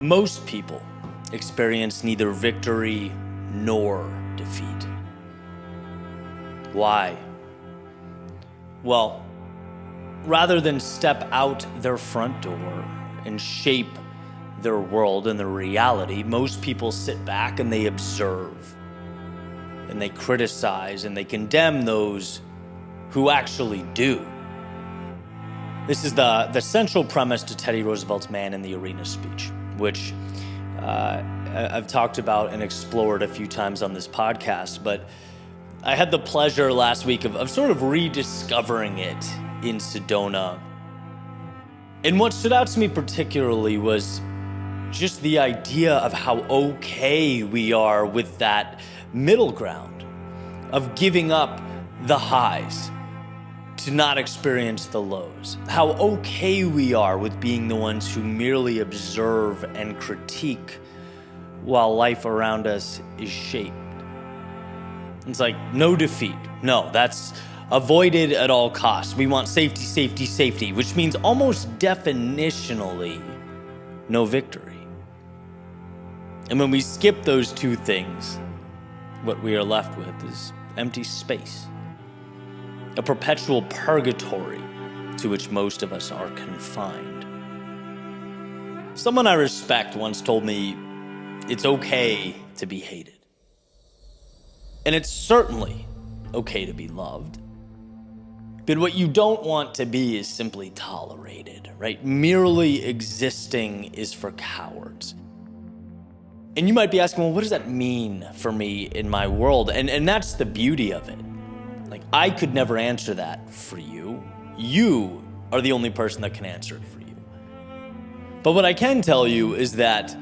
Most people experience neither victory nor defeat. Why? Well, rather than step out their front door and shape their world and their reality, most people sit back and they observe and they criticize and they condemn those who actually do. This is the central premise to Teddy Roosevelt's Man in the Arena speech, which I've talked about and explored a few times on this podcast, but I had the pleasure last week of sort of rediscovering it in Sedona. And what stood out to me particularly was just the idea of how okay we are with that middle ground of giving up the highs to not experience the lows. How okay we are with being the ones who merely observe and critique while life around us is shaped. It's like no defeat. No, that's avoided at all costs. We want safety, safety, safety, which means almost definitionally no victory. And when we skip those two things, what we are left with is empty space. A perpetual purgatory to which most of us are confined. Someone I respect once told me it's okay to be hated. And it's certainly okay to be loved. But what you don't want to be is simply tolerated, right? Merely existing is for cowards. And you might be asking, well, what does that mean for me in my world? And that's the beauty of it. Like, I could never answer that for you. You are the only person that can answer it for you. But what I can tell you is that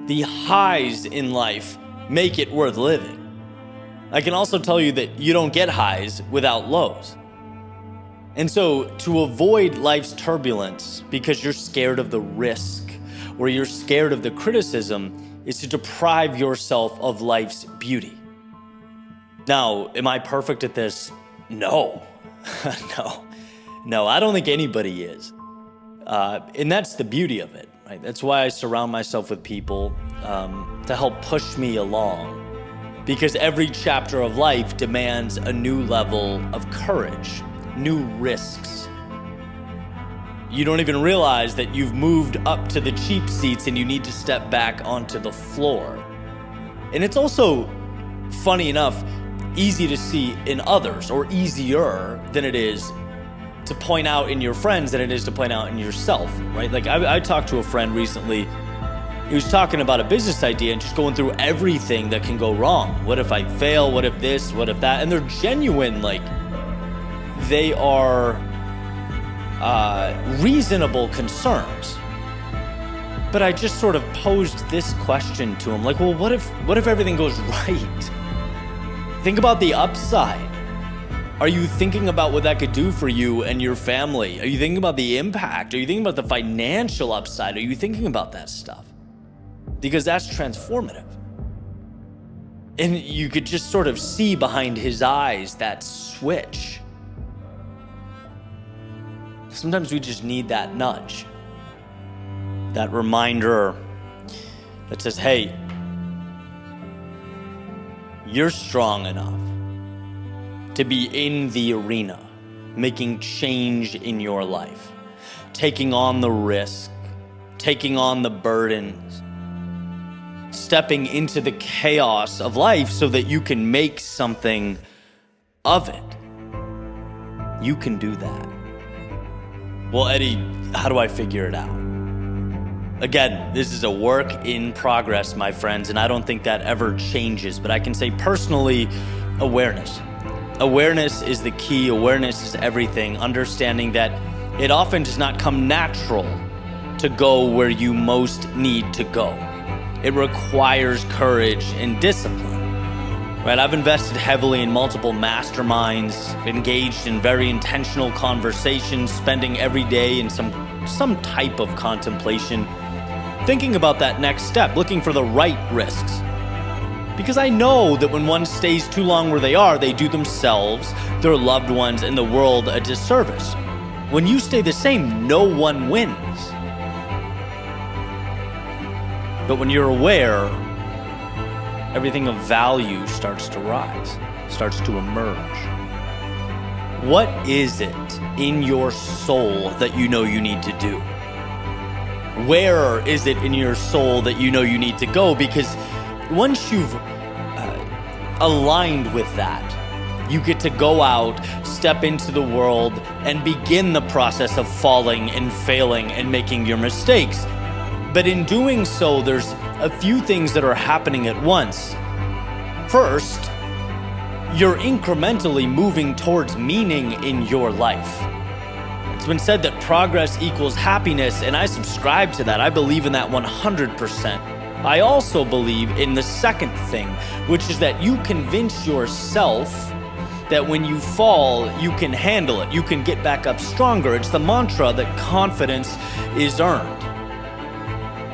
the highs in life make it worth living. I can also tell you that you don't get highs without lows. And so to avoid life's turbulence because you're scared of the risk or you're scared of the criticism is to deprive yourself of life's beauty. Now, am I perfect at this? No. No, I don't think anybody is. And that's the beauty of it, right? That's why I surround myself with people to help push me along. Because every chapter of life demands a new level of courage, new risks. You don't even realize that you've moved up to the cheap seats and you need to step back onto the floor. And it's also, funny enough, easy to see in others, or easier than it is to point out in your friends than it is to point out in yourself, right? Like I talked to a friend recently. He was talking about a business idea and just going through everything that can go wrong. What if I fail? What if this? What if that? And they're genuine, like they are reasonable concerns. But I just sort of posed this question to him, like, well, what if everything goes right? Think about the upside. Are you thinking about what that could do for you and your family? Are you thinking about the impact? Are you thinking about the financial upside? Are you thinking about that stuff? Because that's transformative. And you could just sort of see behind his eyes that switch. Sometimes we just need that nudge, that reminder that says, hey, you're strong enough to be in the arena, making change in your life, taking on the risk, taking on the burdens, stepping into the chaos of life so that you can make something of it. You can do that. Well, Eddie, how do I figure it out? Again, this is a work in progress, my friends, and I don't think that ever changes. But I can say personally, awareness. Awareness is the key. Awareness is everything. Understanding that it often does not come natural to go where you most need to go. It requires courage and discipline. Right? I've invested heavily in multiple masterminds, engaged in very intentional conversations, spending every day in some type of contemplation, thinking about that next step, looking for the right risks. Because I know that when one stays too long where they are, they do themselves, their loved ones, and the world a disservice. When you stay the same, no one wins. But when you're aware, everything of value starts to rise, starts to emerge. What is it in your soul that you know you need to do? Where is it in your soul that you know you need to go? Because once you've aligned with that, you get to go out, step into the world, and begin the process of falling and failing and making your mistakes. But in doing so, there's a few things that are happening at once. First, you're incrementally moving towards meaning in your life. It's been said that progress equals happiness, and I subscribe to that. I believe in that 100%. I also believe in the second thing, which is that you convince yourself that when you fall, you can handle it. You can get back up stronger. It's the mantra that confidence is earned.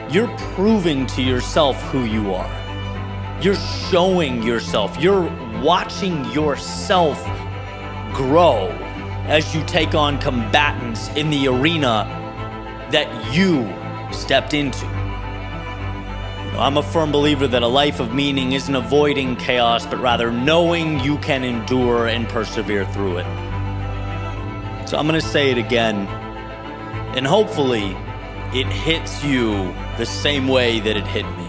You're proving to yourself who you are. You're showing yourself. You're watching yourself grow as you take on combatants in the arena that you stepped into. I'm a firm believer that a life of meaning isn't avoiding chaos, but rather knowing you can endure and persevere through it. So I'm going to say it again, and hopefully it hits you the same way that it hit me.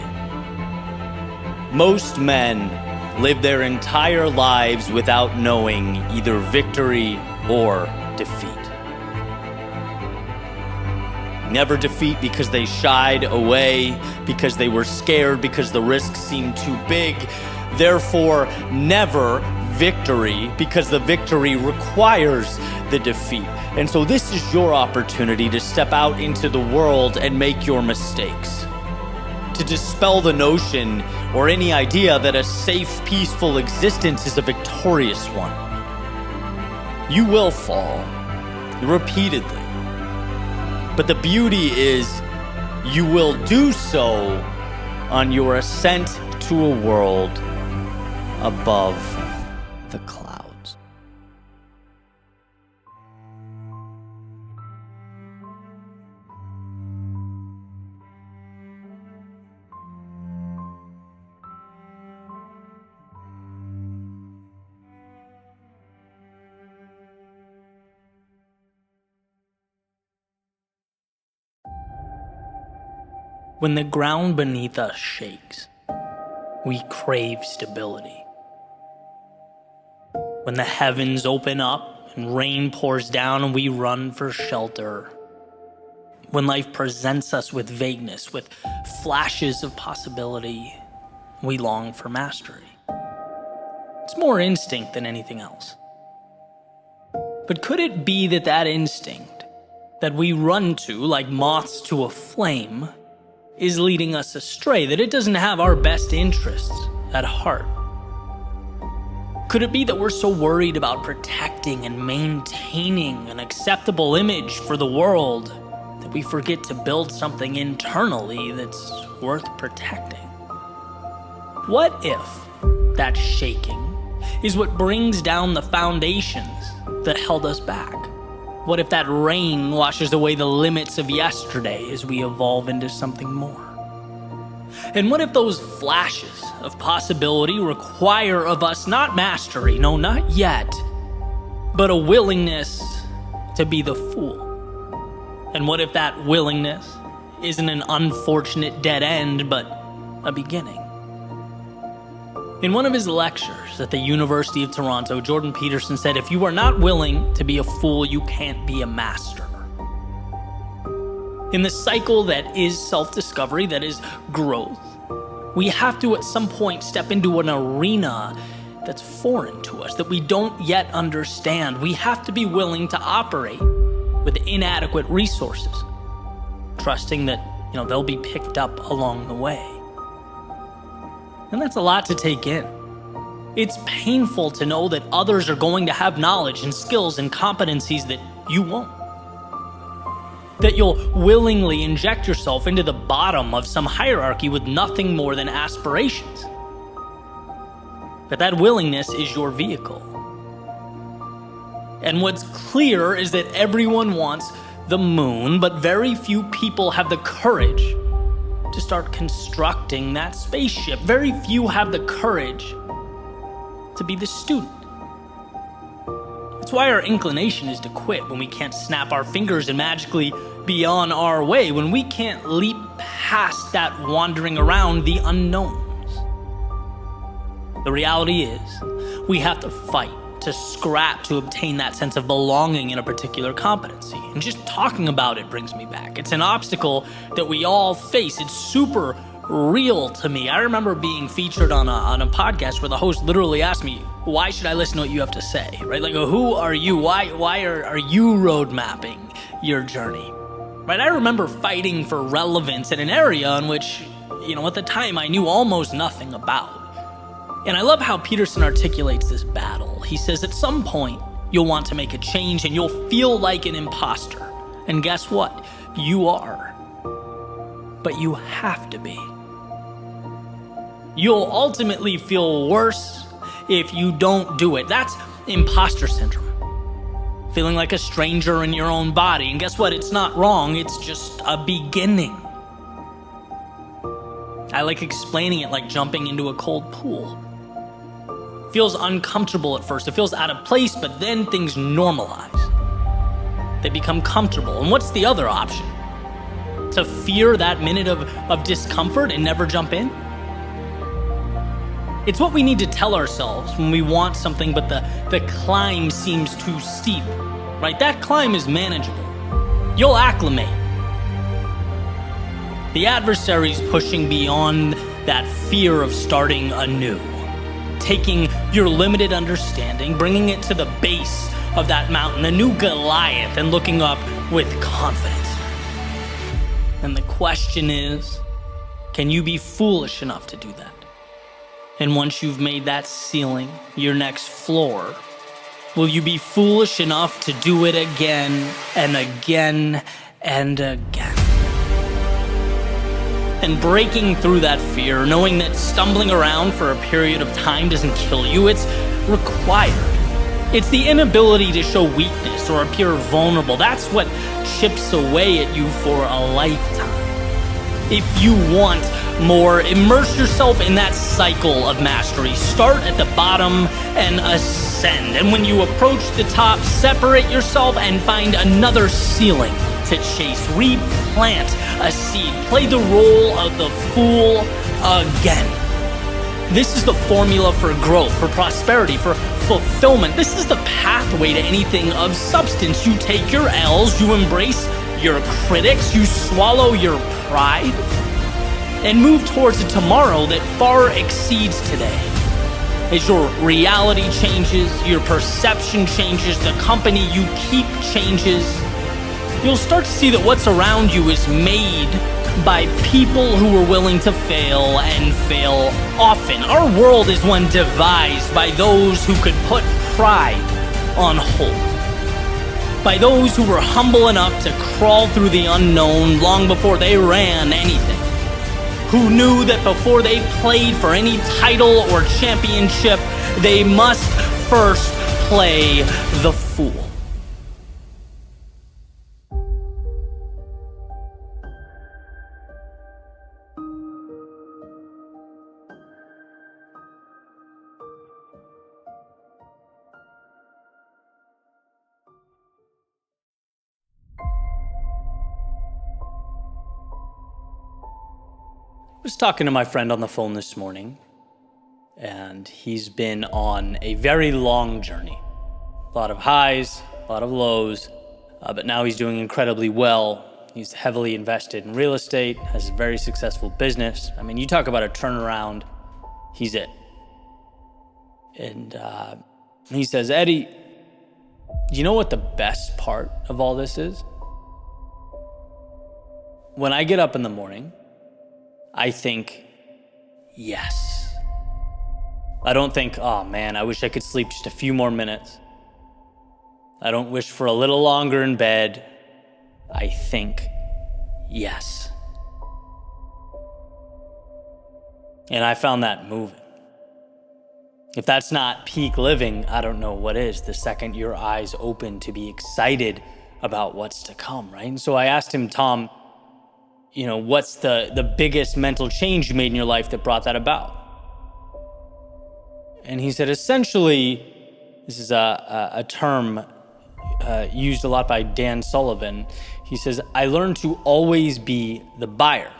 Most men live their entire lives without knowing either victory or defeat. Never defeat because they shied away, because they were scared, because the risk seemed too big. Therefore, never victory because the victory requires the defeat. And so this is your opportunity to step out into the world and make your mistakes. To dispel the notion or any idea that a safe, peaceful existence is a victorious one. You will fall repeatedly. But the beauty is you will do so on your ascent to a world above the clouds. When the ground beneath us shakes, we crave stability. When the heavens open up and rain pours down and we run for shelter. When life presents us with vagueness, with flashes of possibility, we long for mastery. It's more instinct than anything else. But could it be that that instinct that we run to like moths to a flame is leading us astray, that it doesn't have our best interests at heart? Could it be that we're so worried about protecting and maintaining an acceptable image for the world that we forget to build something internally that's worth protecting? What if that shaking is what brings down the foundations that held us back? What if that rain washes away the limits of yesterday as we evolve into something more? And what if those flashes of possibility require of us not mastery, no, not yet, but a willingness to be the fool? And what if that willingness isn't an unfortunate dead end, but a beginning? In one of his lectures at the University of Toronto, Jordan Peterson said, if you are not willing to be a fool, you can't be a master. In the cycle that is self-discovery, that is growth, we have to at some point step into an arena that's foreign to us, that we don't yet understand. We have to be willing to operate with inadequate resources, trusting that, they'll be picked up along the way. And that's a lot to take in. It's painful to know that others are going to have knowledge and skills and competencies that you won't. That you'll willingly inject yourself into the bottom of some hierarchy with nothing more than aspirations. But that willingness is your vehicle. And what's clear is that everyone wants the moon, but very few people have the courage to start constructing that spaceship. Very few have the courage to be the student. That's why our inclination is to quit when we can't snap our fingers and magically be on our way, when we can't leap past that wandering around the unknowns. The reality is, we have to fight, to scrap, to obtain that sense of belonging in a particular competency. And just talking about it brings me back. It's an obstacle that we all face. It's super real to me. I remember being featured on a podcast where the host literally asked me, why should I listen to what you have to say, right? Like, who are you? Why are you road mapping your journey, right? I remember fighting for relevance in an area in which, at the time I knew almost nothing about. And I love how Peterson articulates this battle. He says, at some point, you'll want to make a change and you'll feel like an imposter. And guess what? You are. But you have to be. You'll ultimately feel worse if you don't do it. That's imposter syndrome. Feeling like a stranger in your own body. And guess what? It's not wrong. It's just a beginning. I like explaining it like jumping into a cold pool. It feels uncomfortable at first. It feels out of place, but then things normalize. They become comfortable. And what's the other option? To fear that minute of discomfort and never jump in? It's what we need to tell ourselves when we want something, but the climb seems too steep, right? That climb is manageable. You'll acclimate. The adversary's pushing beyond that fear of starting anew, taking your limited understanding, bringing it to the base of that mountain, a new Goliath, and looking up with confidence. And the question is, can you be foolish enough to do that? And once you've made that ceiling your next floor, will you be foolish enough to do it again and again and again? And breaking through that fear, knowing that stumbling around for a period of time doesn't kill you, it's required. It's the inability to show weakness or appear vulnerable. That's what chips away at you for a lifetime. If you want more, immerse yourself in that cycle of mastery. Start at the bottom and ascend. And when you approach the top, separate yourself and find another ceiling to chase. Replant a seed. Play the role of the fool again. This is the formula for growth, for prosperity, for fulfillment. This is the pathway to anything of substance. You take your L's, you embrace your critics, you swallow your pride, and move towards a tomorrow that far exceeds today. As your reality changes, your perception changes, the company you keep changes, you'll start to see that what's around you is made by people who are willing to fail and fail often. Our world is one devised by those who could put pride on hold. By those who were humble enough to crawl through the unknown long before they ran anything. Who knew that before they played for any title or championship, they must first play the fool. I was talking to my friend on the phone this morning, and he's been on a very long journey. A lot of highs, a lot of lows, but now he's doing incredibly well. He's heavily invested in real estate, has a very successful business. I mean, you talk about a turnaround, he's it. And he says, Eddie, do you know what the best part of all this is? When I get up in the morning, I think, yes. I don't think, oh man, I wish I could sleep just a few more minutes. I don't wish for a little longer in bed. I think, yes. And I found that moving. If that's not peak living, I don't know what is. The second your eyes open to be excited about what's to come, right? And so I asked him, Tom, what's the biggest mental change you made in your life that brought that about? And he said, essentially, this is a term used a lot by Dan Sullivan. He says, I learned to always be the buyer.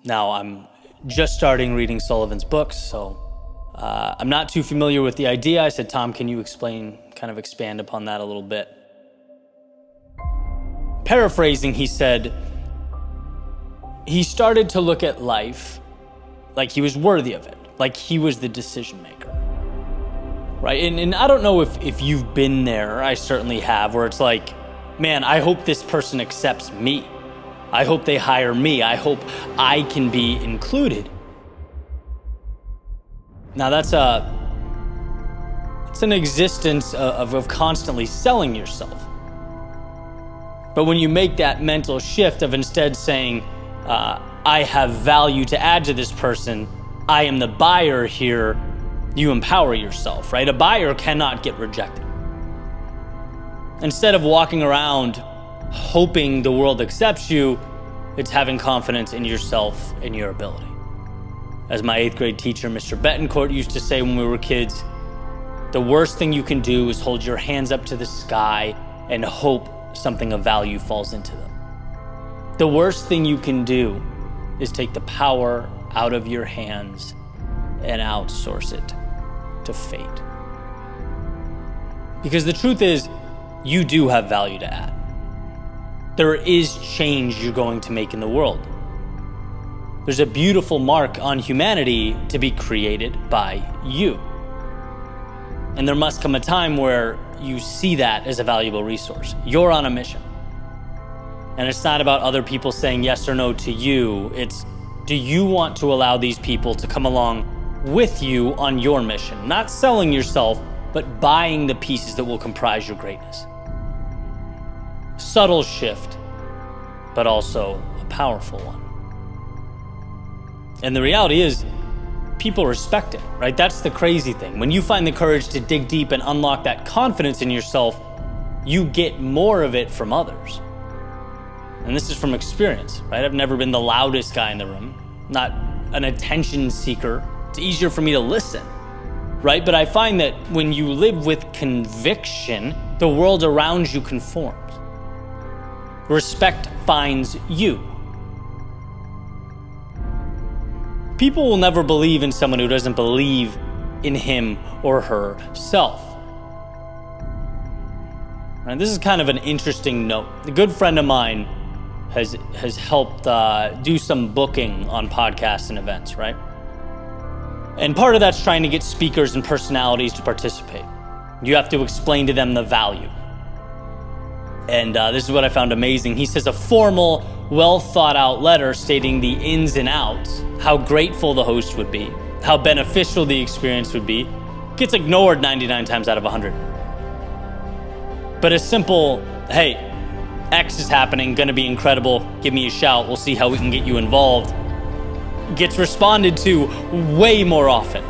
Now, I'm just starting reading Sullivan's books, so I'm not too familiar with the idea. I said, Tom, can you expand upon that a little bit? Paraphrasing, he said, he started to look at life like he was worthy of it, like he was the decision maker, right? And I don't know if you've been there, I certainly have, where it's like, man, I hope this person accepts me. I hope they hire me. I hope I can be included. Now that's an existence of constantly selling yourself. But when you make that mental shift of instead saying, I have value to add to this person, I am the buyer here, you empower yourself, right? A buyer cannot get rejected. Instead of walking around hoping the world accepts you, it's having confidence in yourself and your ability. As my 8th grade teacher, Mr. Betancourt, used to say when we were kids, the worst thing you can do is hold your hands up to the sky and hope something of value falls into them. The worst thing you can do is take the power out of your hands and outsource it to fate. Because the truth is, you do have value to add. There is change you're going to make in the world. There's a beautiful mark on humanity to be created by you. And there must come a time where you see that as a valuable resource. You're on a mission. And it's not about other people saying yes or no to you. It's, do you want to allow these people to come along with you on your mission? Not selling yourself, but buying the pieces that will comprise your greatness. Subtle shift, but also a powerful one. And the reality is, people respect it, right? That's the crazy thing. When you find the courage to dig deep and unlock that confidence in yourself, you get more of it from others. And this is from experience, right? I've never been the loudest guy in the room, not an attention seeker. It's easier for me to listen, right? But I find that when you live with conviction, the world around you conforms. Respect finds you. People will never believe in someone who doesn't believe in him or herself. And this is kind of an interesting note. A good friend of mine has helped do some booking on podcasts and events, right? And part of that's trying to get speakers and personalities to participate. You have to explain to them the value. And this is what I found amazing. He says a formal, well thought out letter stating the ins and outs, how grateful the host would be, how beneficial the experience would be, gets ignored 99 times out of 100. But a simple, hey, X is happening, gonna be incredible, give me a shout, we'll see how we can get you involved, gets responded to way more often.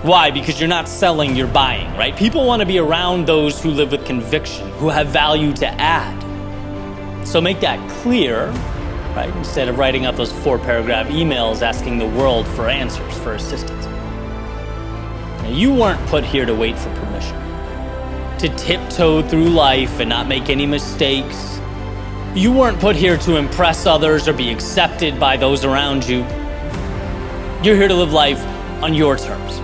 Why? Because you're not selling, you're buying, right? People want to be around those who live with conviction, who have value to add. So make that clear, right? Instead of writing out those 4-paragraph emails asking the world for answers, for assistance. Now, you weren't put here to wait for permission, to tiptoe through life and not make any mistakes. You weren't put here to impress others or be accepted by those around you. You're here to live life on your terms,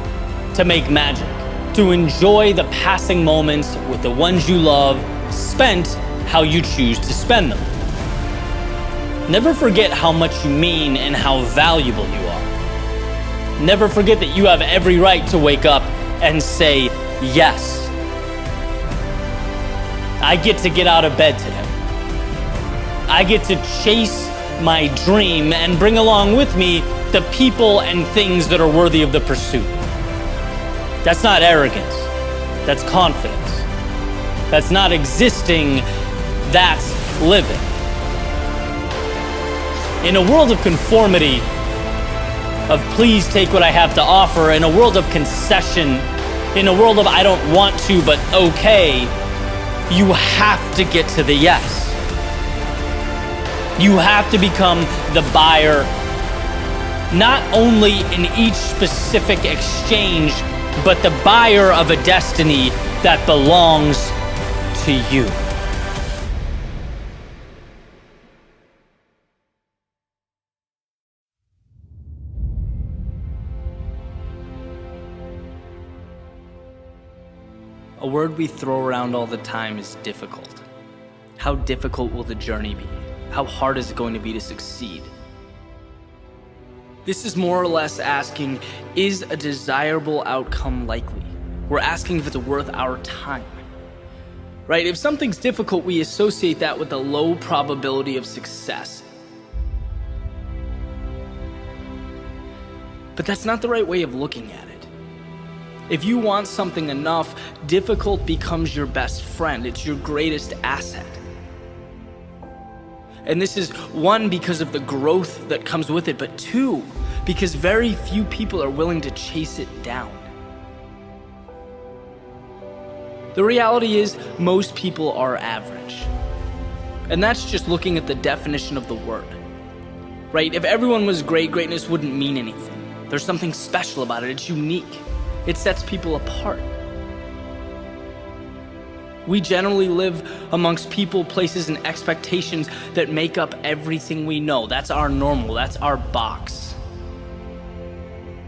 to make magic, to enjoy the passing moments with the ones you love, spent how you choose to spend them. Never forget how much you mean and how valuable you are. Never forget that you have every right to wake up and say yes. I get out of bed today. I get to chase my dream and bring along with me the people and things that are worthy of the pursuit. That's not arrogance. That's confidence. That's not existing. That's living. In a world of conformity, of please take what I have to offer, in a world of concession, in a world of I don't want to but okay, you have to get to the yes. You have to become the buyer, not only in each specific exchange, but the buyer of a destiny that belongs to you. A word we throw around all the time is difficult. How difficult will the journey be? How hard is it going to be to succeed? This is more or less asking, is a desirable outcome likely? We're asking if it's worth our time, right? If something's difficult, we associate that with a low probability of success. But that's not the right way of looking at it. If you want something enough, difficult becomes your best friend. It's your greatest asset. And this is one, because of the growth that comes with it, but two, because very few people are willing to chase it down. The reality is, most people are average. And that's just looking at the definition of the word, right? If everyone was great, greatness wouldn't mean anything. There's something special about it. It's unique. It sets people apart. We generally live amongst people, places, and expectations that make up everything we know. That's our normal, that's our box.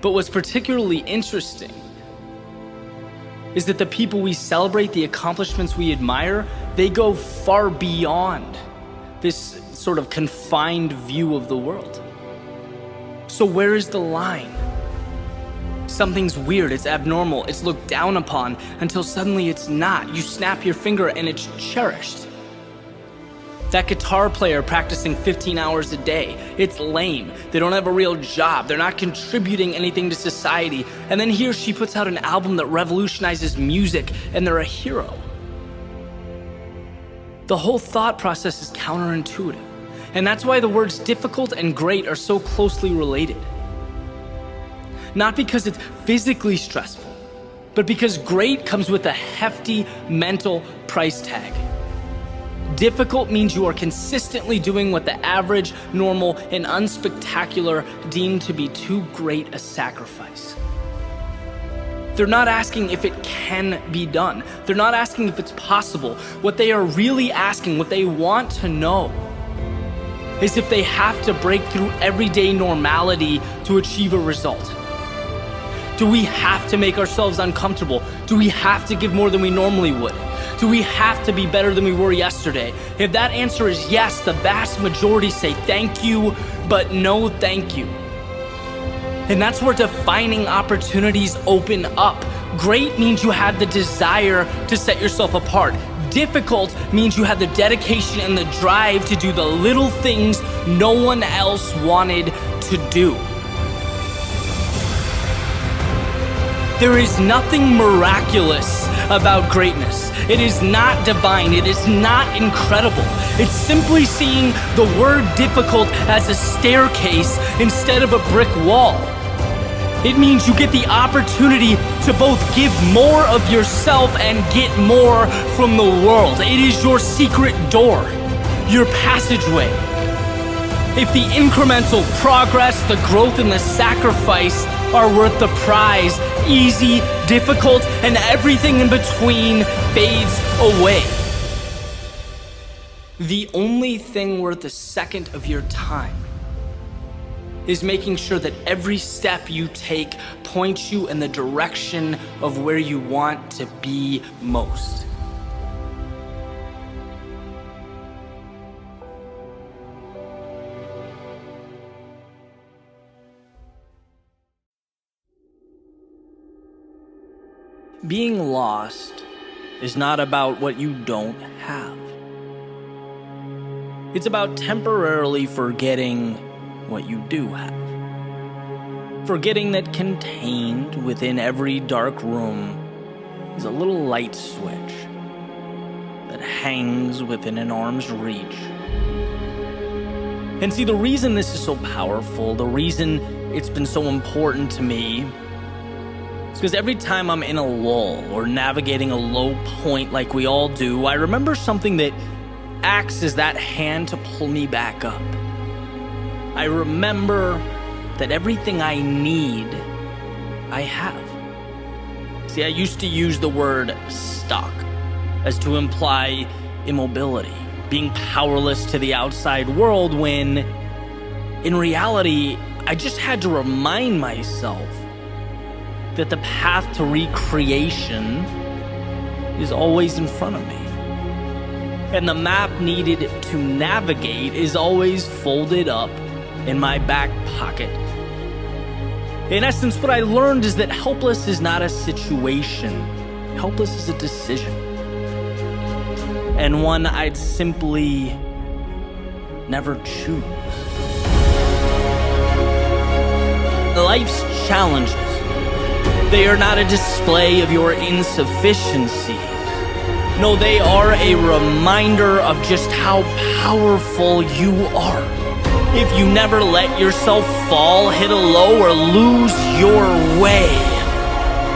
But what's particularly interesting is that the people we celebrate, the accomplishments we admire, they go far beyond this sort of confined view of the world. So where is the line? Something's weird, it's abnormal, it's looked down upon, until suddenly it's not. You snap your finger and it's cherished. That guitar player practicing 15 hours a day, it's lame. They don't have a real job, they're not contributing anything to society, and then he or she puts out an album that revolutionizes music, and they're a hero. The whole thought process is counterintuitive, and that's why the words difficult and great are so closely related. Not because it's physically stressful, but because great comes with a hefty mental price tag. Difficult means you are consistently doing what the average, normal, and unspectacular deem to be too great a sacrifice. They're not asking if it can be done. They're not asking if it's possible. What they are really asking, what they want to know, is if they have to break through everyday normality to achieve a result. Do we have to make ourselves uncomfortable? Do we have to give more than we normally would? Do we have to be better than we were yesterday? If that answer is yes, the vast majority say thank you, but no thank you. And that's where defining opportunities open up. Great means you have the desire to set yourself apart. Difficult means you have the dedication and the drive to do the little things no one else wanted to do. There is nothing miraculous about greatness. It is not divine. It is not incredible. It's simply seeing the word difficult as a staircase instead of a brick wall. It means you get the opportunity to both give more of yourself and get more from the world. It is your secret door, your passageway. If the incremental progress, the growth, and the sacrifice are worth the prize, easy, difficult, and everything in between fades away. The only thing worth a second of your time is making sure that every step you take points you in the direction of where you want to be most. Being lost is not about what you don't have. It's about temporarily forgetting what you do have. Forgetting that contained within every dark room is a little light switch that hangs within an arm's reach. And see, the reason this is so powerful, the reason it's been so important to me, is because every time I'm in a lull or navigating a low point like we all do, I remember something that acts as that hand to pull me back up. I remember that everything I need, I have. See, I used to use the word stuck as to imply immobility, being powerless to the outside world, when in reality, I just had to remind myself that the path to recreation is always in front of me. And the map needed to navigate is always folded up in my back pocket. In essence, what I learned is that helpless is not a situation. Helpless is a decision. And one I'd simply never choose. Life's challenges, they are not a display of your insufficiencies. No, they are a reminder of just how powerful you are. If you never let yourself fall, hit a low, or lose your way,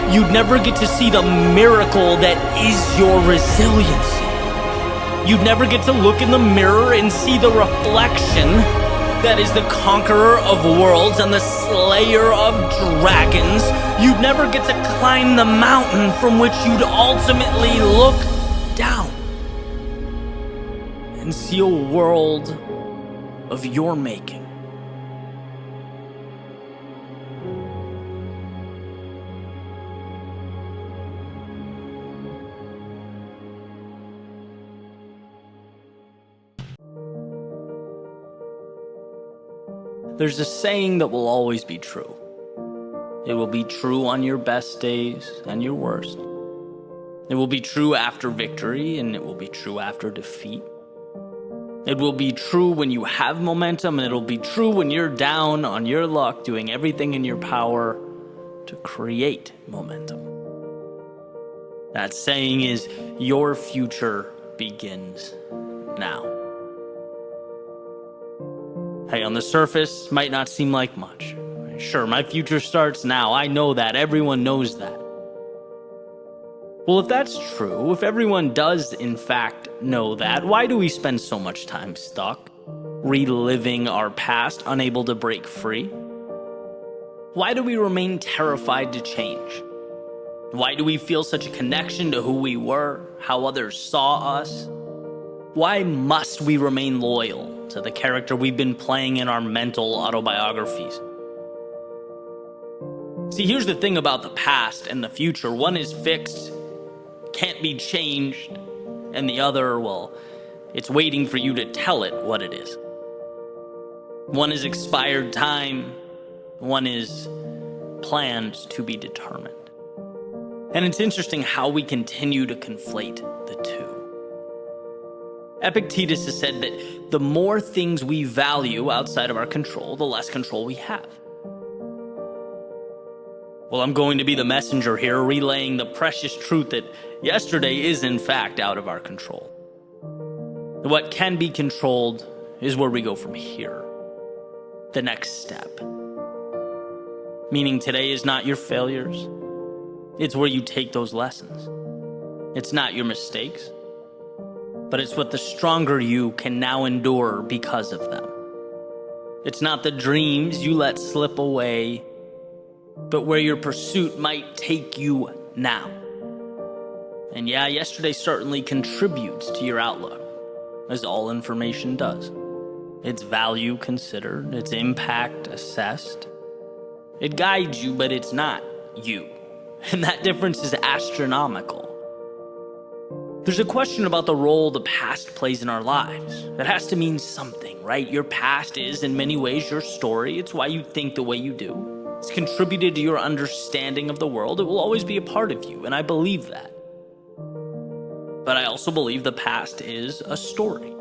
you'd never get to see the miracle that is your resiliency. You'd never get to look in the mirror and see the reflection that is the conqueror of worlds and the slayer of dragons. You'd never get to climb the mountain from which you'd ultimately look down and see a world of your making. There's a saying that will always be true. It will be true on your best days and your worst. It will be true after victory, and it will be true after defeat. It will be true when you have momentum, and it'll be true when you're down on your luck, doing everything in your power to create momentum. That saying is, your future begins now. Hey, on the surface, might not seem like much. Sure, my future starts now. I know that. Everyone knows that. Well, if that's true, if everyone does in fact know that, why do we spend so much time stuck, reliving our past, unable to break free? Why do we remain terrified to change? Why do we feel such a connection to who we were, how others saw us? Why must we remain loyal to the character we've been playing in our mental autobiographies? See, here's the thing about the past and the future. One is fixed, can't be changed, and the other, well, it's waiting for you to tell it what it is. One is expired time, one is planned to be determined. And it's interesting how we continue to conflate the two. Epictetus has said that the more things we value outside of our control, the less control we have. Well, I'm going to be the messenger here, relaying the precious truth that yesterday is in fact out of our control. What can be controlled is where we go from here. The next step. Meaning today is not your failures. It's where you take those lessons. It's not your mistakes, but it's what the stronger you can now endure because of them. It's not the dreams you let slip away, but where your pursuit might take you now. And yeah, yesterday certainly contributes to your outlook, as all information does. Its value considered, its impact assessed. It guides you, but it's not you. And that difference is astronomical. There's a question about the role the past plays in our lives. That has to mean something, right? Your past is, in many ways, your story. It's why you think the way you do. It's contributed to your understanding of the world. It will always be a part of you, and I believe that. But I also believe the past is a story.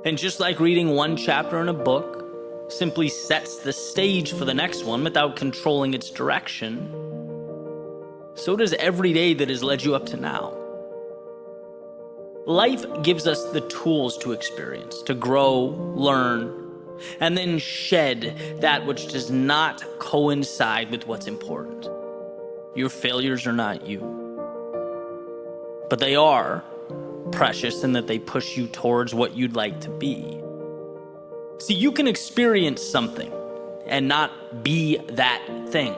And just like reading one chapter in a book simply sets the stage for the next one without controlling its direction, so does every day that has led you up to now. Life gives us the tools to experience, to grow, learn, and then shed that which does not coincide with what's important. Your failures are not you, but they are precious and that they push you towards what you'd like to be. See, you can experience something and not be that thing.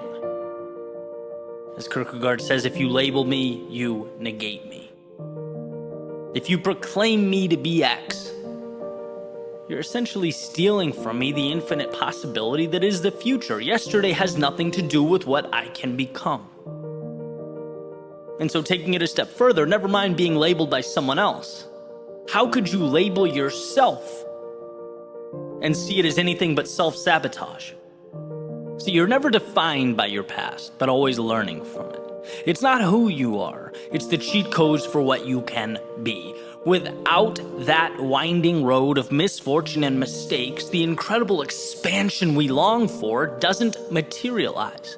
As Kierkegaard says, if you label me, you negate me. If you proclaim me to be X, you're essentially stealing from me the infinite possibility that is the future. Yesterday has nothing to do with what I can become. And so taking it a step further, never mind being labeled by someone else. How could you label yourself and see it as anything but self-sabotage? See, you're never defined by your past, but always learning from it. It's not who you are, it's the cheat codes for what you can be. Without that winding road of misfortune and mistakes, the incredible expansion we long for doesn't materialize.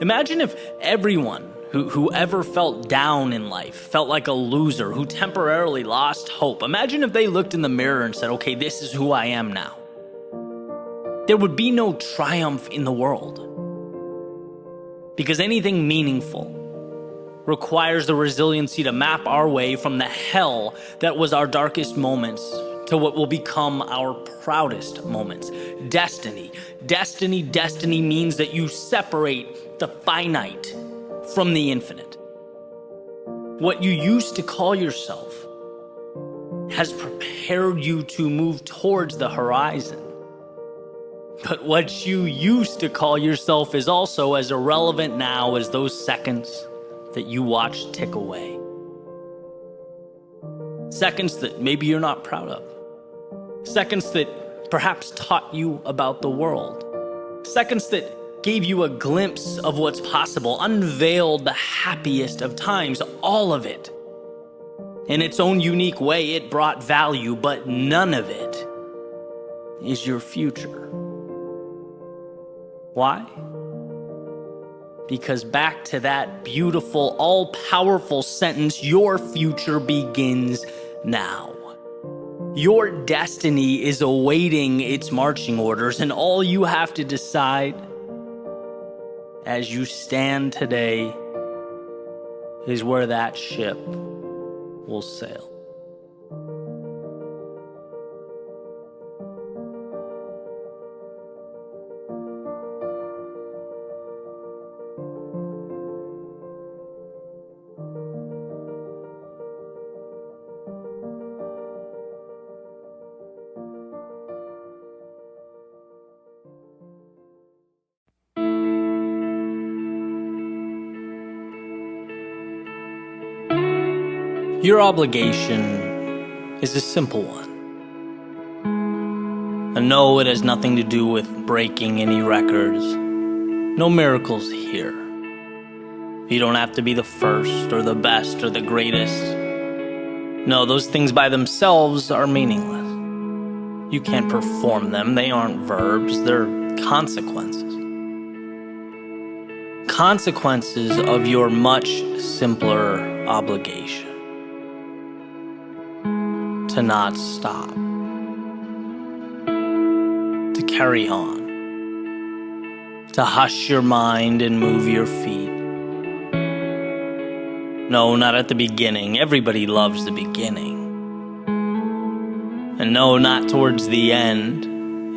Imagine if everyone who ever felt down in life, felt like a loser, who temporarily lost hope. Imagine if they looked in the mirror and said, okay, this is who I am now. There would be no triumph in the world. Because anything meaningful requires the resiliency to map our way from the hell that was our darkest moments to what will become our proudest moments. Destiny. Destiny means that you separate the finite from the infinite. What you used to call yourself has prepared you to move towards the horizon. But what you used to call yourself is also as irrelevant now as those seconds that you watch tick away. Seconds that maybe you're not proud of. Seconds that perhaps taught you about the world. Seconds that gave you a glimpse of what's possible, unveiled the happiest of times, all of it. In its own unique way, it brought value, but none of it is your future. Why? Because back to that beautiful, all-powerful sentence, your future begins now. Your destiny is awaiting its marching orders, and all you have to decide as you stand today is where that ship will sail. Your obligation is a simple one. And no, it has nothing to do with breaking any records. No miracles here. You don't have to be the first or the best or the greatest. No, those things by themselves are meaningless. You can't perform them. They aren't verbs. They're consequences. Consequences of your much simpler obligation. To not stop, to carry on, to hush your mind and move your feet. No, not at the beginning. Everybody loves the beginning. And no, not towards the end.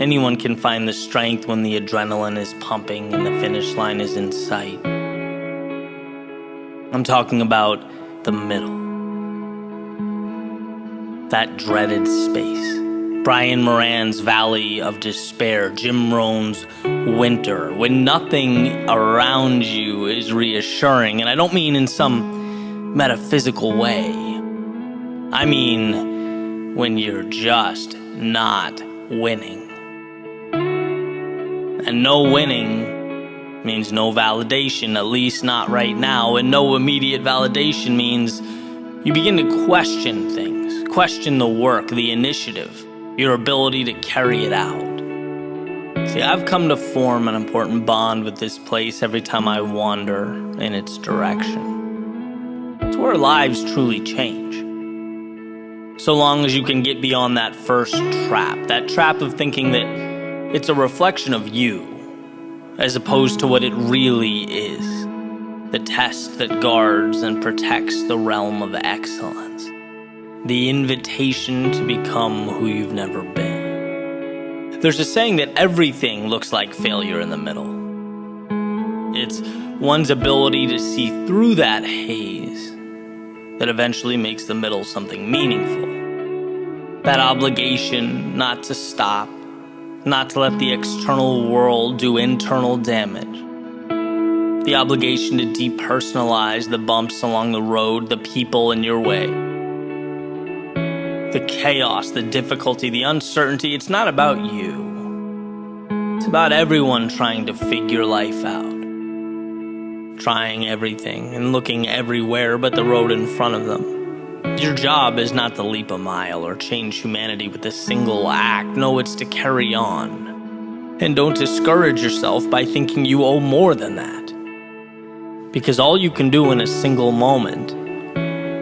Anyone can find the strength when the adrenaline is pumping and the finish line is in sight. I'm talking about the middle. That dreaded space. Brian Moran's Valley of Despair, Jim Rohn's Winter, when nothing around you is reassuring. And I don't mean in some metaphysical way. I mean when you're just not winning. And no winning means no validation, at least not right now. And no immediate validation means you begin to question things. Question the work, the initiative, your ability to carry it out. See, I've come to form an important bond with this place every time I wander in its direction. It's where lives truly change. So long as you can get beyond that first trap, that trap of thinking that it's a reflection of you, as opposed to what it really is. the test that guards and protects the realm of excellence, the invitation to become who you've never been. There's a saying that everything looks like failure in the middle. It's one's ability to see through that haze that eventually makes the middle something meaningful. That obligation not to stop, not to let the external world do internal damage. The obligation to depersonalize the bumps along the road, the people in your way. The chaos, the difficulty, the uncertainty, it's not about you. It's about everyone trying to figure life out. Trying everything and looking everywhere but the road in front of them. Your job is not to leap a mile or change humanity with a single act. No, it's to carry on. And don't discourage yourself by thinking you owe more than that. Because all you can do in a single moment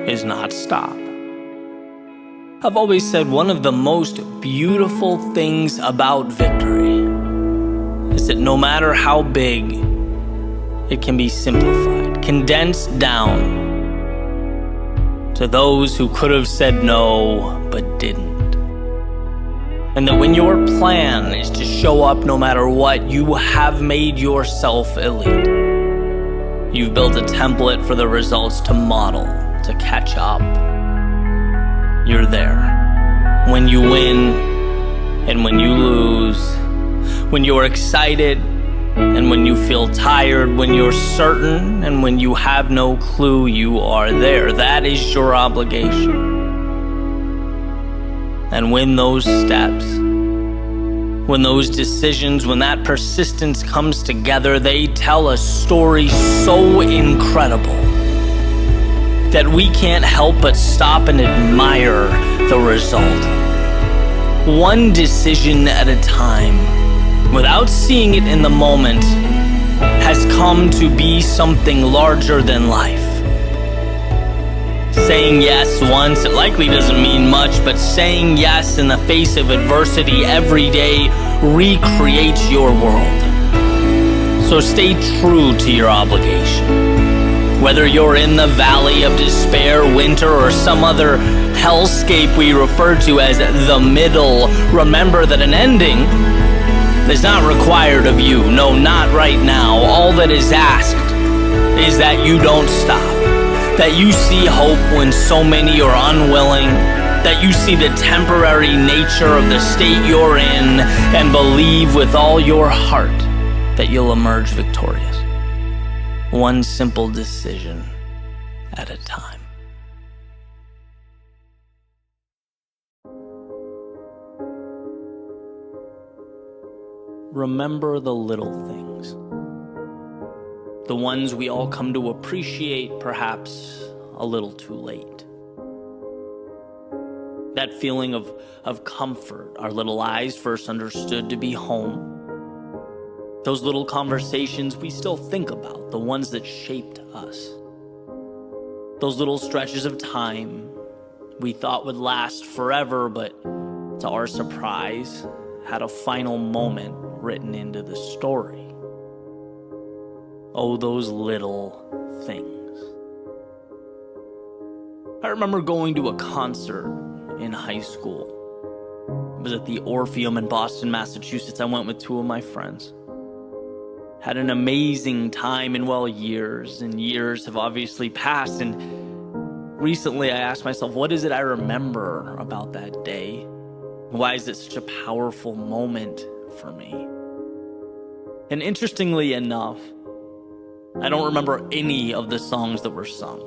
is not stop. I've always said one of the most beautiful things about victory is that no matter how big, it can be simplified, condensed down to those who could have said no but didn't. And that when your plan is to show up no matter what, you have made yourself elite. You've built a template for the results to model, to catch up. You're there. When you win and when you lose, when you're excited and when you feel tired, when you're certain and when you have no clue, you are there. That is your obligation. And when those steps, when those decisions, when that persistence comes together, they tell a story so incredible that we can't help but stop and admire the result. One decision at a time, without seeing it in the moment, has come to be something larger than life. Saying yes once, it likely doesn't mean much, but saying yes in the face of adversity every day recreates your world. So stay true to your obligation. Whether you're in the valley of despair, winter, or some other hellscape we refer to as the middle, remember that an ending is not required of you. No, not right now. All that is asked is that you don't stop. That you see hope when so many are unwilling, that you see the temporary nature of the state you're in, and believe with all your heart that you'll emerge victorious. One simple decision at a time. Remember the little things. The ones we all come to appreciate, perhaps a little too late. That feeling of comfort our little eyes first understood to be home. Those little conversations we still think about, the ones that shaped us. Those little stretches of time we thought would last forever, but to our surprise, had a final moment written into the story. Oh, those little things. I remember going to a concert in high school. It was at the Orpheum in Boston, Massachusetts. I went with two of my friends. Had an amazing time, and well, years and years have obviously passed. And recently I asked myself, what is it I remember about that day? Why is it such a powerful moment for me? And interestingly enough, I don't remember any of the songs that were sung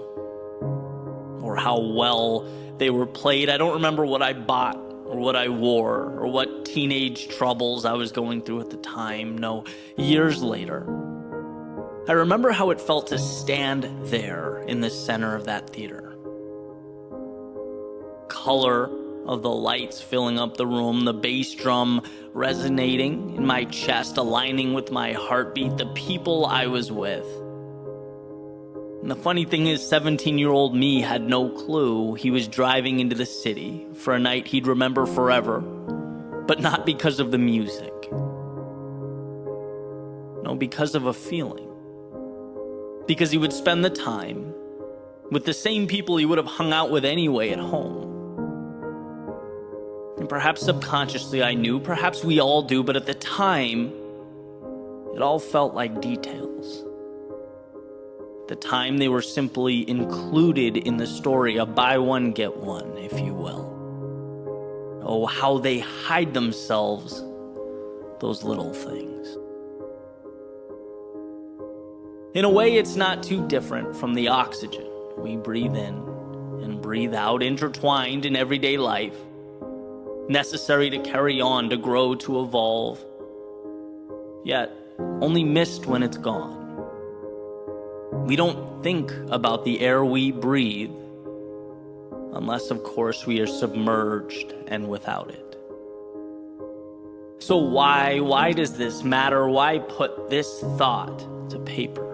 or how well they were played. I don't remember what I bought or what I wore or what teenage troubles I was going through at the time. No, years later, I remember how it felt to stand there in the center of that theater. Color of the lights filling up the room, the bass drum resonating in my chest, aligning with my heartbeat, the people I was with. And the funny thing is, 17-year-old me had no clue he was driving into the city for a night he'd remember forever, but not because of the music. No, because of a feeling. because he would spend the time with the same people he would have hung out with anyway at home. And perhaps subconsciously I knew, perhaps we all do, but at the time, it all felt like details. At the time, they were simply included in the story, a buy one, get one, if you will. Oh, how they hide themselves, those little things. In a way, it's not too different from the oxygen we breathe in and breathe out, intertwined in everyday life, necessary to carry on, to grow, to evolve, yet only missed when it's gone. We don't think about the air we breathe unless, of course, we are submerged and without it. So why does this matter? Why put this thought to paper?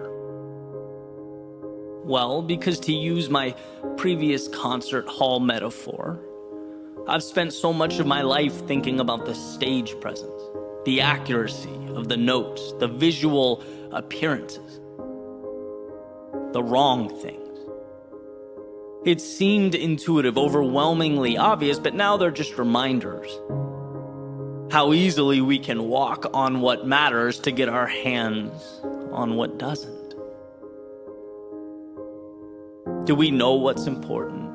Well, because to use my previous concert hall metaphor, I've spent so much of my life thinking about the stage presence, the accuracy of the notes, the visual appearances, the wrong things. It seemed intuitive, overwhelmingly obvious, but now they're just reminders. How easily we can walk on what matters to get our hands on what doesn't. Do we know what's important?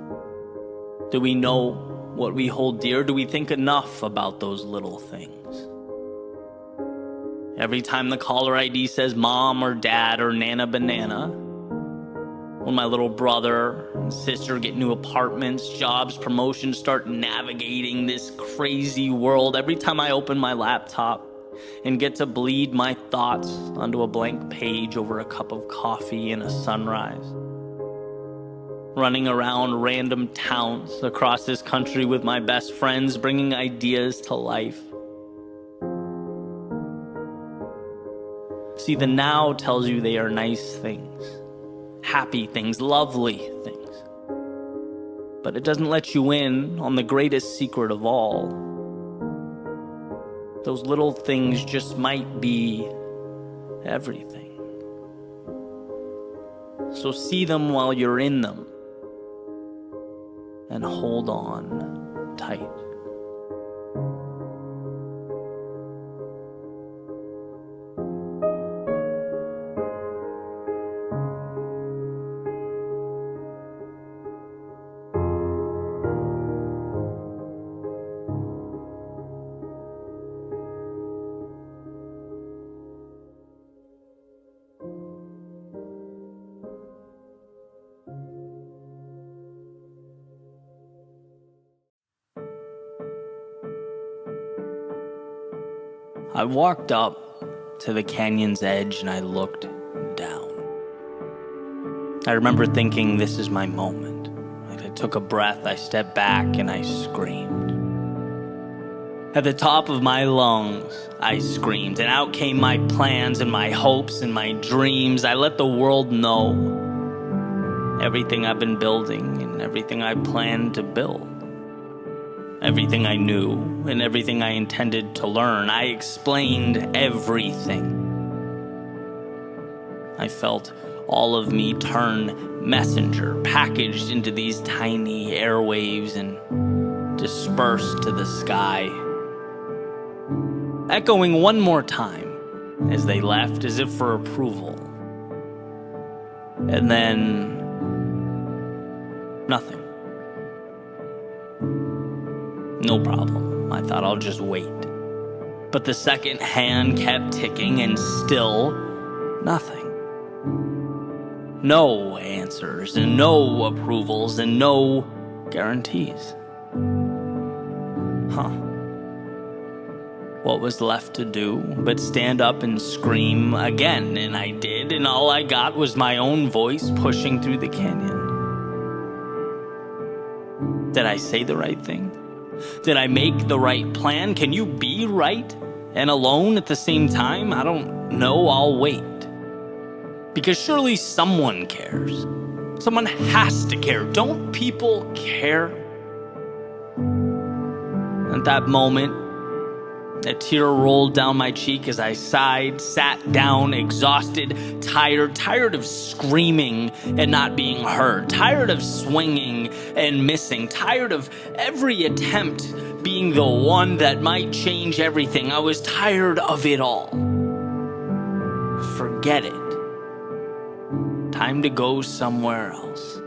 Do we know what we hold dear? Do we think enough about those little things? Every time the caller ID says mom or dad or nana banana, when my little brother and sister get new apartments, jobs, promotions, start navigating this crazy world, every time I open my laptop and get to bleed my thoughts onto a blank page over a cup of coffee and a sunrise, running around random towns across this country with my best friends, bringing ideas to life. See, the now tells you they are nice things, happy things, lovely things. But it doesn't let you in on the greatest secret of all. Those little things just might be everything. So see them while you're in them and hold on tight. I walked up to the canyon's edge and I looked down. I remember thinking, this is my moment. I took a breath, I stepped back, and I screamed. At the top of my lungs, I screamed, and out came my plans and my hopes and my dreams. I let the world know everything I've been building and everything I planned to build. Everything I knew and everything I intended to learn. I explained everything. I felt all of me turn messenger, packaged into these tiny airwaves and dispersed to the sky, echoing one more time as they left as if for approval. And then nothing. No problem. I thought I'll just wait. But the second hand kept ticking and still nothing. No answers and no approvals and no guarantees. What was left to do but stand up and scream again? And I did, and all I got was my own voice pushing through the canyon. Did I say the right thing? Did I make the right plan? Can you be right and alone at the same time? I don't know. I'll wait. Because surely someone cares. Someone has to care. Don't people care? At that moment, A tear rolled down my cheek as I sighed, sat down, exhausted, tired of screaming and not being heard, tired of swinging and missing, tired of every attempt being the one that might change everything. I was tired of it all. Forget it. Time to go somewhere else.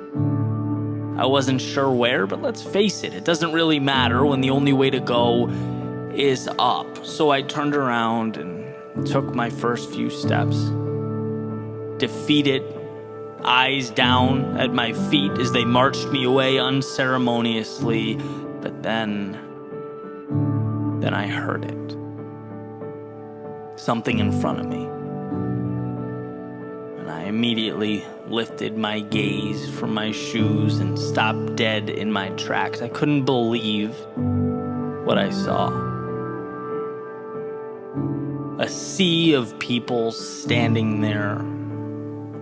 I wasn't sure where, but let's face it, it doesn't really matter when the only way to go is up. So I turned around and took my first few steps. Defeated, eyes down at my feet as they marched me away unceremoniously. But then I heard it. Something in front of me. And I immediately lifted my gaze from my shoes and stopped dead in my tracks. I couldn't believe what I saw. A sea of people standing there.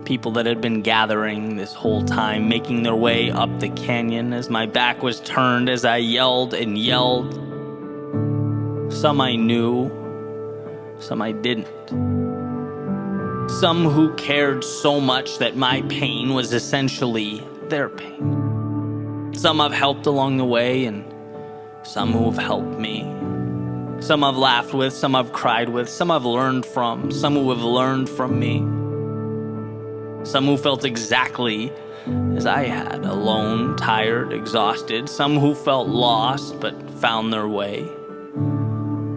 People that had been gathering this whole time, making their way up the canyon as my back was turned, as I yelled and yelled. Some I knew, some I didn't. Some who cared so much that my pain was essentially their pain. Some I've helped along the way, and some who have helped me. Some I've laughed with, some I've cried with, some I've learned from, some who have learned from me. Some who felt exactly as I had, alone, tired, exhausted. Some who felt lost but found their way.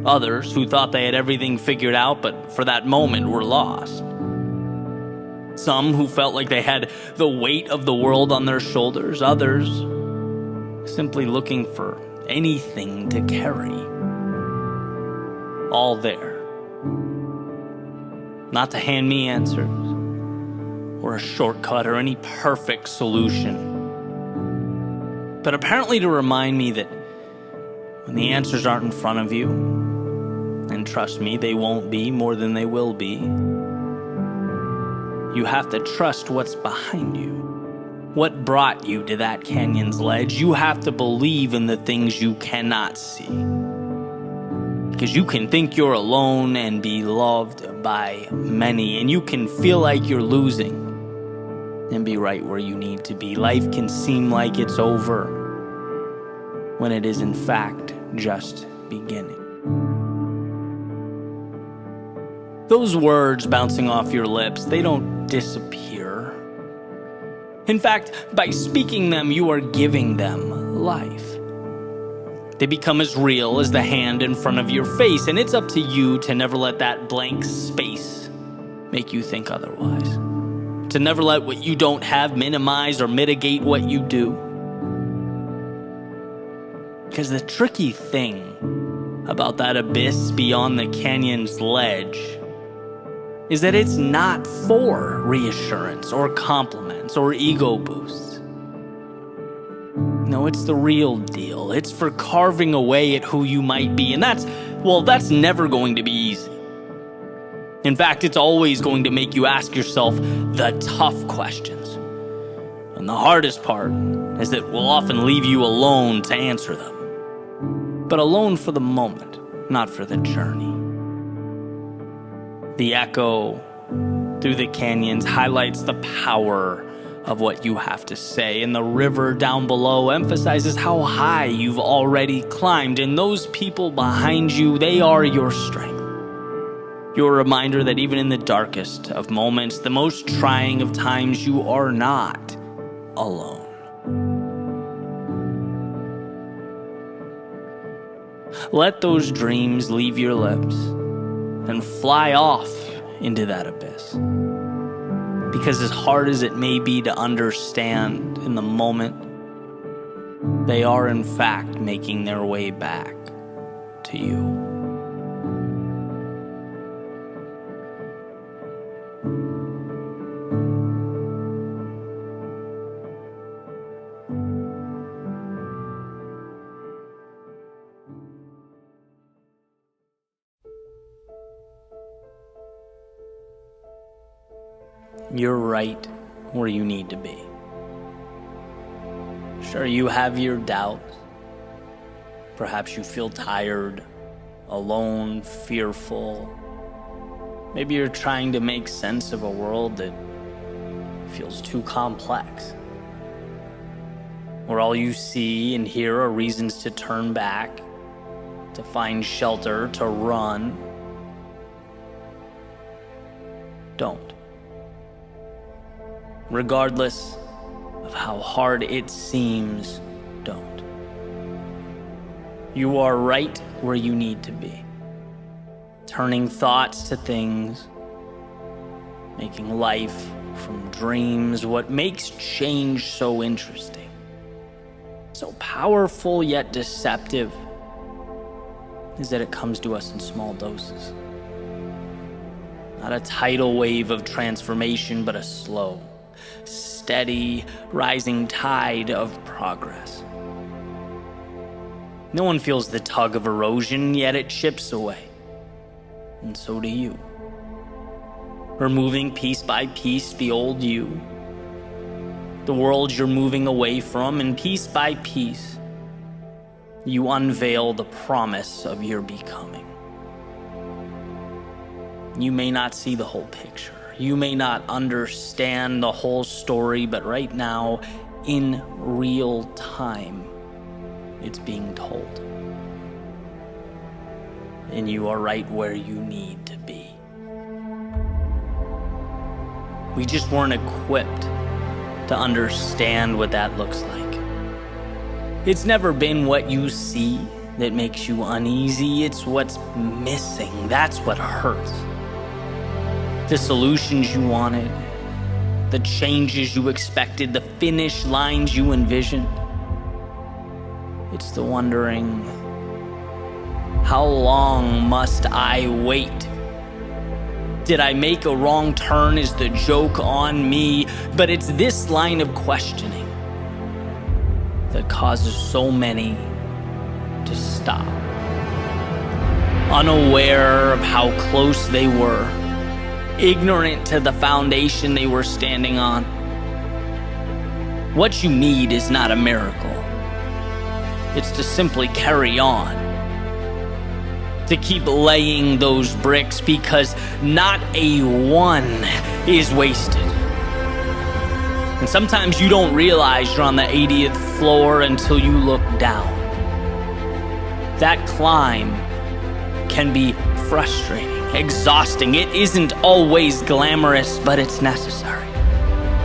Others who thought they had everything figured out but for that moment were lost. Some who felt like they had the weight of the world on their shoulders. Others simply looking for anything to carry. All there. Not to hand me answers or a shortcut or any perfect solution, but apparently to remind me that when the answers aren't in front of you, and trust me, they won't be more than they will be, you have to trust what's behind you. What brought you to that canyon's ledge? You have to believe in the things you cannot see. Because you can think you're alone and be loved by many, and you can feel like you're losing and be right where you need to be. Life can seem like it's over when it is in fact just beginning. Those words bouncing off your lips, they don't disappear. In fact, by speaking them, you are giving them life. They become as real as the hand in front of your face, and it's up to you to never let that blank space make you think otherwise. To never let what you don't have minimize or mitigate what you do. Because the tricky thing about that abyss beyond the canyon's ledge is that it's not for reassurance or compliments or ego boosts. No, it's the real deal. It's for carving away at who you might be. And that's never going to be easy. In fact, it's always going to make you ask yourself the tough questions. And the hardest part is that we'll often leave you alone to answer them. But alone for the moment, not for the journey. The echo through the canyons highlights the power of what you have to say, and the river down below emphasizes how high you've already climbed, and those people behind you, they are your strength. Your reminder that even in the darkest of moments, the most trying of times, you are not alone. Let those dreams leave your lips and fly off into that abyss. Because as hard as it may be to understand in the moment, they are in fact making their way back to you. You're right where you need to be. Sure, you have your doubts. Perhaps you feel tired alone, fearful. Maybe you're trying to make sense of a world that feels too complex, where all you see and hear are reasons to turn back, to find shelter, to run. Don't. Regardless of how hard it seems, don't. You are right where you need to be. Turning thoughts to things, making life from dreams. What makes change so interesting, so powerful yet deceptive, is that it comes to us in small doses. Not a tidal wave of transformation, but a slow, steady, rising tide of progress. No one feels the tug of erosion, yet it chips away. And so do you. Removing piece by piece the old you, the world you're moving away from, and piece by piece, you unveil the promise of your becoming. You may not see the whole picture. You may not understand the whole story, but right now, in real time, it's being told. And you are right where you need to be. We just weren't equipped to understand what that looks like. It's never been what you see that makes you uneasy. It's what's missing. That's what hurts. The solutions you wanted, the changes you expected, the finish lines you envisioned. It's the wondering, how long must I wait? Did I make a wrong turn? Is the joke on me? But it's this line of questioning that causes so many to stop, unaware of how close they were, ignorant to the foundation they were standing on. What you need is not a miracle. It's to simply carry on, to keep laying those bricks, because not a one is wasted. And sometimes you don't realize you're on the 80th floor until you look down. That climb can be frustrating, exhausting. It isn't always glamorous, but it's necessary.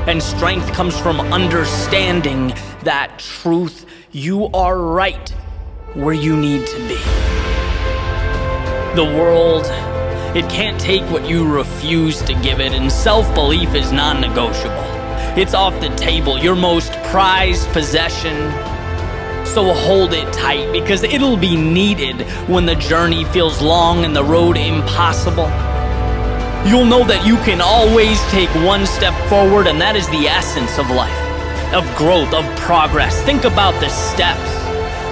And strength comes from understanding that truth. You are right where you need to be. The world, it can't take what you refuse to give it, and self-belief is non-negotiable. It's off the table, your most prized possession. So hold it tight, because it'll be needed when the journey feels long and the road impossible. You'll know that you can always take one step forward, and that is the essence of life, of growth, of progress. Think about the steps,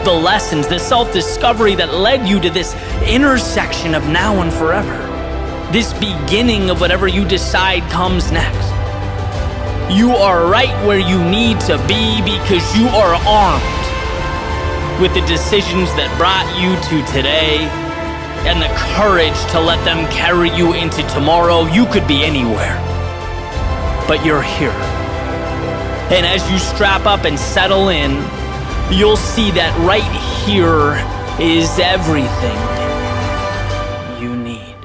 the lessons, the self-discovery that led you to this intersection of now and forever. This beginning of whatever you decide comes next. You are right where you need to be, because you are armed with the decisions that brought you to today and the courage to let them carry you into tomorrow. You could be anywhere, but you're here. And as you strap up and settle in, you'll see that right here is everything you need.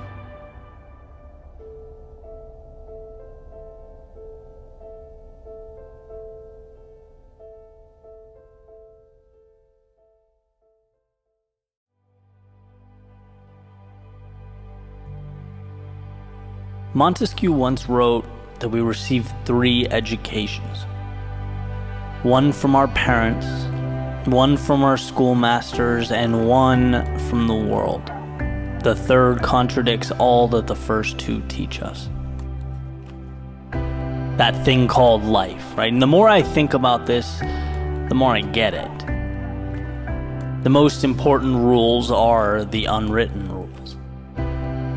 Montesquieu once wrote that we receive 3 educations. One from our parents, one from our schoolmasters, and one from the world. The third contradicts all that the first 2 teach us. That thing called life, right? And the more I think about this, the more I get it. The most important rules are the unwritten rules.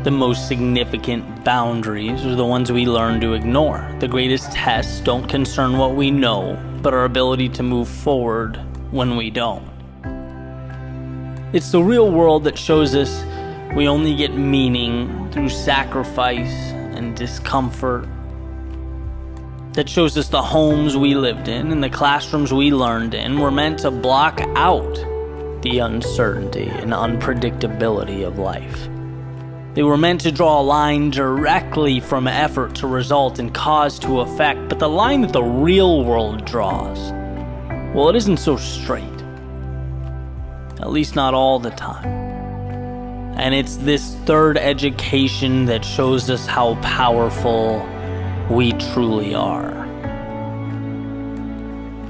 The most significant boundaries are the ones we learn to ignore. The greatest tests don't concern what we know, but our ability to move forward when we don't. It's the real world that shows us We only get meaning through sacrifice and discomfort. That shows us the homes we lived in and the classrooms we learned in were meant to block out the uncertainty and unpredictability of life. They were meant to draw a line directly from effort to result and cause to effect, but the line that the real world draws, well, it isn't so straight. At least not all the time. And it's this third education that shows us how powerful we truly are.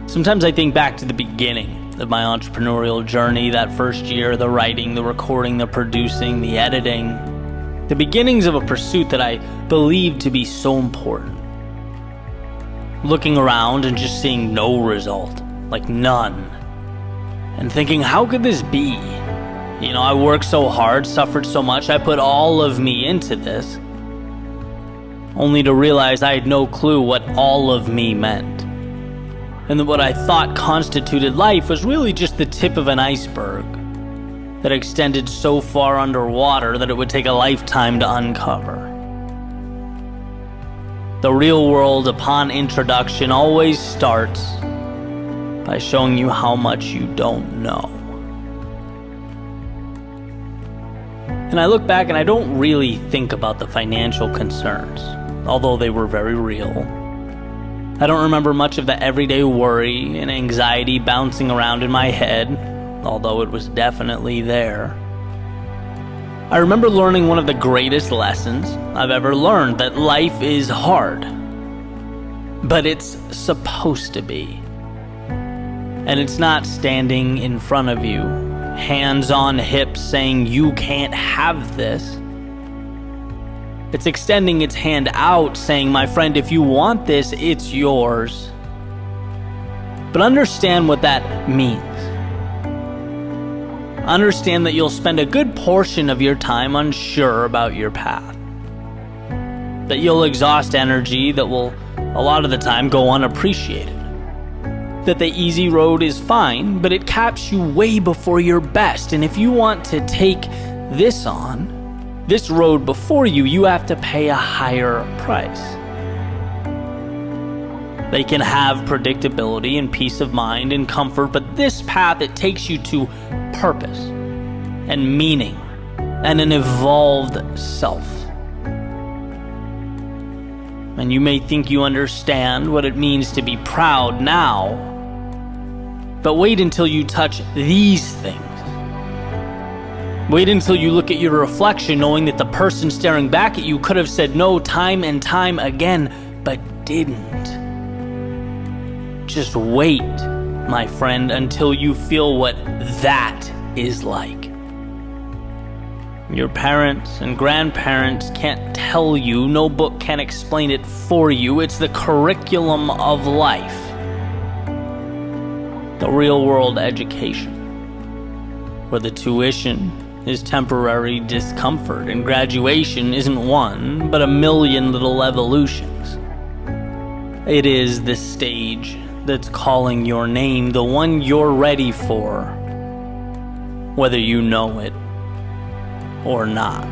Sometimes I think back to the beginning of my entrepreneurial journey, that first year, the writing, the recording, the producing, the editing, the beginnings of a pursuit that I believed to be so important. Looking around and just seeing no result, like none, and thinking, how could this be? You know, I worked so hard, suffered so much, I put all of me into this, only to realize I had no clue what all of me meant. And that what I thought constituted life was really just the tip of an iceberg that extended so far underwater that it would take a lifetime to uncover. The real world, upon introduction, always starts by showing you how much you don't know. And I look back and I don't really think about the financial concerns, although they were very real. I don't remember much of the everyday worry and anxiety bouncing around in my head, although it was definitely there. I remember learning one of the greatest lessons I've ever learned, that life is hard, but it's supposed to be. And it's not standing in front of you, hands on hips, saying you can't have this. It's extending its hand out, saying, my friend, if you want this, it's yours. But understand what that means. Understand that you'll spend a good portion of your time unsure about your path. That you'll exhaust energy that will, a lot of the time, go unappreciated. That the easy road is fine, but it caps you way before your best. And if you want to take this road before you, you have to pay a higher price. They can have predictability and peace of mind and comfort, but this path, it takes you to purpose and meaning and an evolved self. And you may think you understand what it means to be proud now, but wait until you touch these things. Wait until you look at your reflection, knowing that the person staring back at you could have said no time and time again, but didn't. Just wait, my friend, until you feel what that is like. Your parents and grandparents can't tell you, no book can explain it for you. It's the curriculum of life. The real world education, where the tuition is temporary discomfort and graduation isn't one, but a million little evolutions. It is the stage that's calling your name, the one you're ready for, whether you know it or not.